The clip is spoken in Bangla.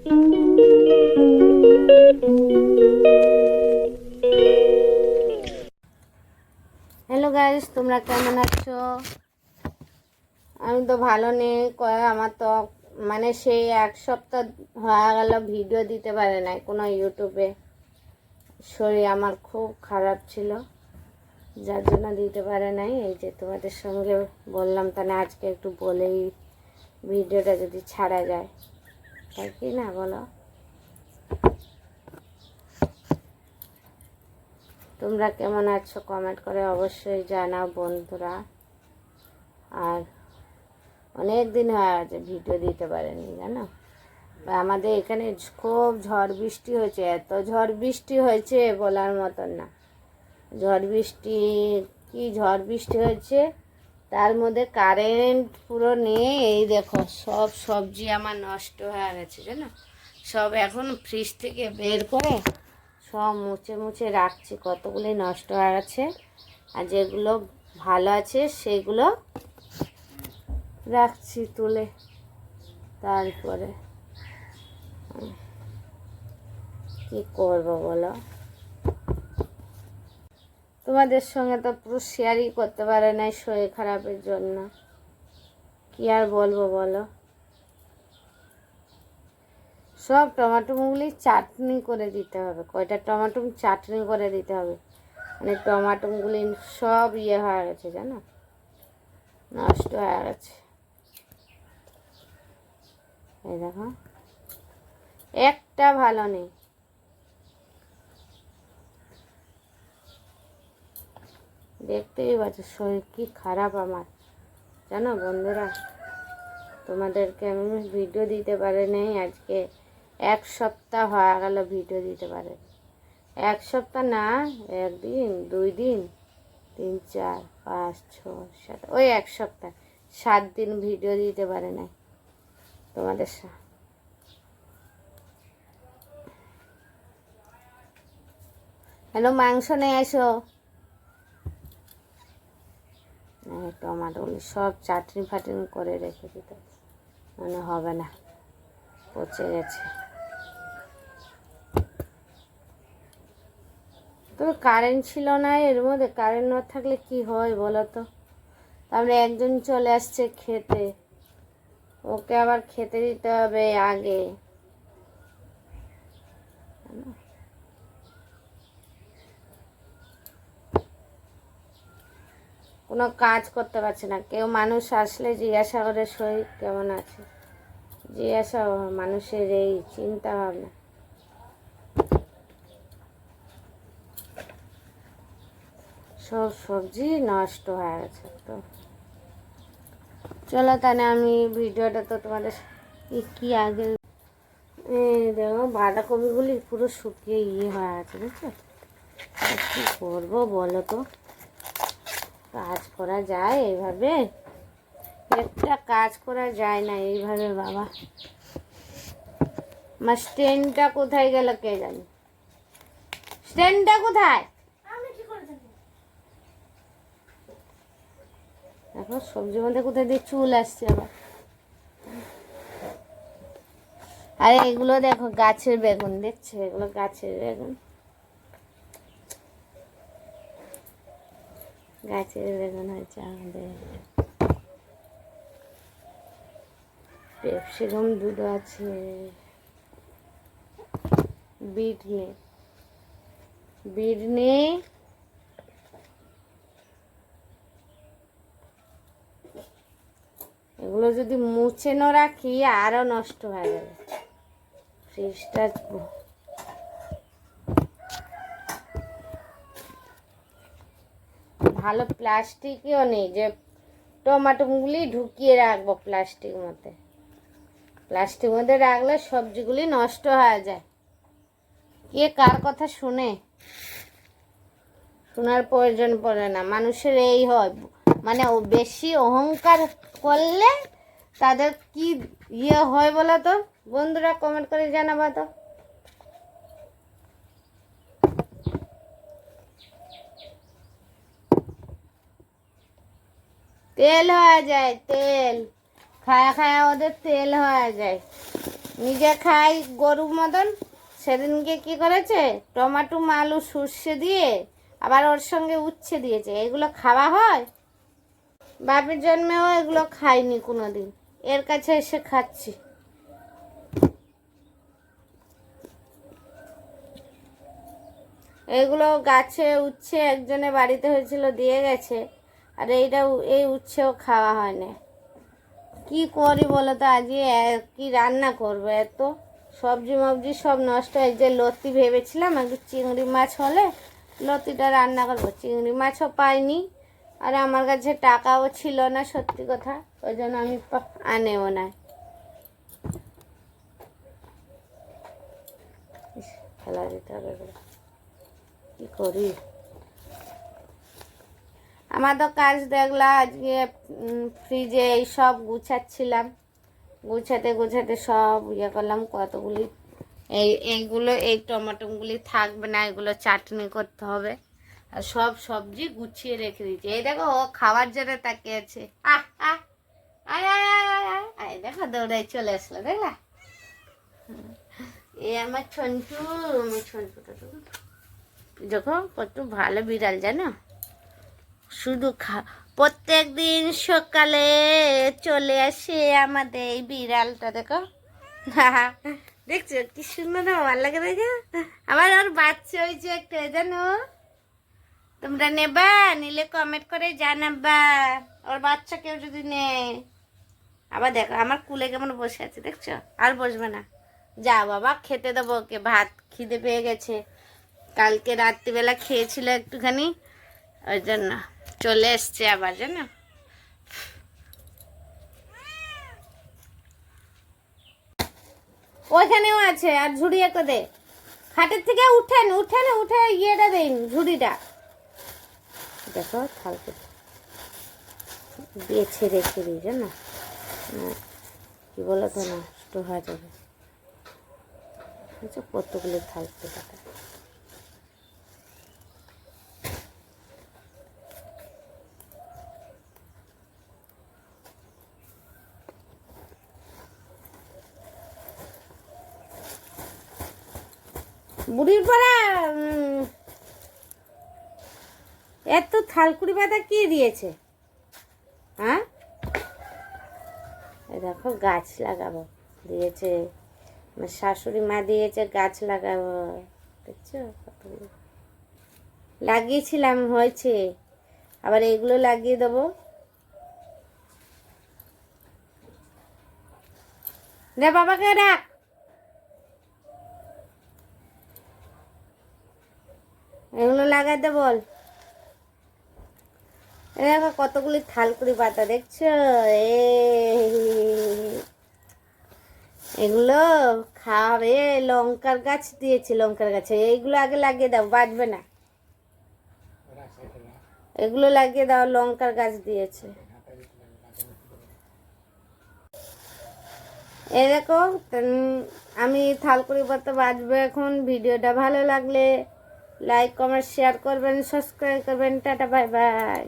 হ্যালো গাইস, তোমরা কেমন আছো? আমি তো ভালো নেই। আমার তো মানে সেই এক সপ্তাহ হয়ে গেল ভিডিও দিতে পারে নাই কোনো ইউটিউবে। শরীর আমার খুব খারাপ ছিল, যার জন্য দিতে পারে নাই। এই যে তোমাদের সঙ্গে বললাম, তাহলে আজকে একটু বলেই ভিডিওটা যদি ছাড়া যায়, তাই কি না বলো? তোমরা কেমন আছো কমেন্ট করে অবশ্যই জানাও বন্ধুরা। আর অনেক দিন হয়ে গেছে ভিডিও দিতে পারেনি, জানো। আমাদের এখানে খুব ঝড় বৃষ্টি হয়েছে, এত ঝড় বৃষ্টি হয়েছে বলার মতন না। ঝড় বৃষ্টি কি ঝড় বৃষ্টি হয়েছে, তার মধ্যে কারেন্ট পুরো নেই। এই দেখো সব সবজি আমার নষ্ট হয়ে গেছে, জানো। সব এখন ফ্রিজ থেকে বের করে সব মুছে মুছে রাখছি। কতগুলি নষ্ট হয়ে গেছে, আর যেগুলো ভালো আছে সেগুলো রাখছি তুলে। তারপরে কি করব বলো? তোমাদের সঙ্গে তো পুরো শেয়ারই করতে পারে নাই শরীর খারাপের জন্য। কি আর বলবো বলো? সব টমাটোগুলি চাটনি করে দিতে হবে, কয়টা টমাটো চাটনি করে দিতে হবে। মানে টমাটোগুলি সব হয়ে গেছে, জানো, নষ্ট হয়ে গেছে। এই দেখো একটা ভালো নেই। দেখতেই পাচ্ছ শরীর কি খারাপ আমার, জানো বন্ধুরা। তোমাদেরকে আমি ভিডিও দিতে পারি নাই আজকে এক সপ্তাহ হয়ে গেল ভিডিও দিতে পারে। এক সপ্তাহ না, একদিন, 2 দিন, 3, 4, 5, 6, 7, ওই এক সপ্তাহ 7 দিন ভিডিও দিতে পারে নাই তোমাদের সাথে। হ্যালো, মাংস নিয়ে এসো। টমাটোগুলি সব চাটনি ফাটনি করে রেখে দিতে, মানে হবে না, পচে গেছে। তবে কারেন্ট ছিল না এর মধ্যে। কারেন্ট না থাকলে কি হয় বলো তো? তারপরে একজন চলে আসছে খেতে, ওকে আবার খেতে দিতে হবে আগে। কোনো কাজ করতে পারছে না কেউ। মানুষ আসলে জিজ্ঞাসা করে শরীর কেমন আছে, জিজ্ঞাসা মানুষের এই চিন্তা ভাবনা। সব সবজি নষ্ট হয়ে গেছে। তো চলো তাহলে আমি ভিডিওটা তো তোমাদের কি আগে দেখো বাঁধাকপিগুলি পুরো শুকিয়ে হয়ে আছে, বুঝছো। কী করবো বলো তো? কাজ করা যায় এইভাবে? একটা কাজ করা যায় না এইভাবে বাবা। আমার স্ট্যান্ডটা কোথায় গেল কে জানি? স্ট্যান্ডটা কোথায়? দেখো সবজির মধ্যে কোথায় দিয়ে চুল আসছে আবার। আরে এগুলো দেখো গাছের বেগুন, দেখছো? এগুলো গাছের বেগুন, গাছের বেগুন হয়েছে আমাদের। পেপসিকাম দুটো আছে, বিট নেই, বিট নেই। এগুলো যদি মুছে না রাখি আরো নষ্ট হয়ে যাবে। ফ্রিজটা ভালো প্লাস্টিকও নেই যে টমাটোগুলি ঢুকিয়ে রাখবো প্লাস্টিক মধ্যে। প্লাস্টিক মধ্যে রাখলে সবজিগুলি নষ্ট হয়ে যায়। কে কার কথা শুনে? শোনার প্রয়োজন পড়ে না। মানুষের এই হয়, মানে ও বেশি অহংকার করলে তাদের কি হয় বলো তো বন্ধুরা? কমেন্ট করে জানাবা তো। তেল হয়ে যায়, তেল খায়া খায়া ওদের তেল হয়ে যায়। নিজে খাই গরুর মতন। সেদিনকে কি করেছে, টমেটো আলু সর্ষে দিয়ে আবার ওর সঙ্গে উচ্ছে দিয়েছে। এগুলো খাওয়া হয়? বাপের জন্মেও এগুলো খাইনি কোনো দিন, এর কাছে এসে খাচ্ছি। এগুলো গাছে উচ্ছে একজনের বাড়িতে হয়েছিল, দিয়ে গেছে। আর এই উচ্ছেও খাওয়া হয় না। কি করি বলো তো, আজকে কি রান্না করবো? এত সবজি মবজি সব নষ্ট হয়ে, যে লতি ভেবেছিলাম একটু চিংড়ি মাছ হলে লতিটা রান্না করবো, চিংড়ি মাছও পাইনি। আর আমার কাছে টাকাও ছিল না, সত্যি কথা, ওই জন্য আমি আনেও না। ফেলা দিতে হবে, কি করি? আমার তো কাজ দেখলা, আজকে ফ্রিজে এই সব গুছাচ্ছিলাম, গুছাতে গুছাতে সব ইয়ে করলাম। কতগুলি এইগুলো এই টমেটোগুলি থাকবে না, এগুলো চাটনি করতে হবে। আর সব সবজি গুছিয়ে রেখে দিয়েছি। এই দেখো, ও খাওয়ার জন্য তাকিয়েছে। আহ আহ আয় আয় আয় আয় আয়, দেখো দৌড়াই চলে আসলো, দেখলা? এই আমার ছন্টু, আমার ছন্টুটা দেখো কত ভালো বিড়াল, জানো? শুধু প্রত্যেক দিন সকালে চলে আসে আমাদের এই বিড়ালটা, দেখো। দেখছো কি সুন্দর না, ভালো লাগে দেখে। আবার ওর বাচ্চা হয়েছে একটা, জানো? তোমরা নেবা? নিলে কমেন্ট করে জানাবা, ওর বাচ্চা কেউ যদি নেয়। আবার দেখো আমার কুলে কেমন বসে আছে, দেখছো? আর বসবে না। যা বাবা, খেতে দেবো ওকে, ভাত খিদে পেয়ে গেছে। কালকে রাত্রিবেলা খেয়েছিল একটুখানি, ওই জন্য চলে এসছে আবার, জানো? ওইখানেও আছে। আর ঝুড়ি একটা দে, খাটের থেকে উঠেন উঠেন, উঠে ইয়েটা দিন, ঝুড়িটা দেখো। থালকে বেছে রেখে দিই, জানো? কি বলো তো, নষ্ট হয়ে যাবে। কতগুলো থালকে টাকা। বুড়ির পাড়া এত থালকুড়ি পাতা কি দিয়েছে? হ্যাঁ, দেখো গাছ লাগাবো দিয়েছে, আমার শাশুড়ি মা দিয়েছে গাছ লাগাবো, দেখছো? কতগুলো লাগিয়েছিলাম, হয়েছে। আবার এগুলো লাগিয়ে দেবো। রে বাবাকে ডাক। এগুলো লাগাতে বল। দেখো কতগুলি থালকুড়ি পাতা, দেখছো? এগুলো খাবে। লঙ্কার গাছ দিয়েছে, লঙ্কার গাছে। এইগুলো আগে লাগিয়ে দাও, বাঁচবে না। এগুলো লাগিয়ে দাও, লঙ্কার গাছ দিয়েছে। এই দেখো, আমি থালকুড়ি পাতা বাঁচবে এখন। ভিডিওটা ভালো লাগলে লাইক কমেন্ট শেয়ার করবেন, সাবস্ক্রাইব করবেন। Tata, bye bye.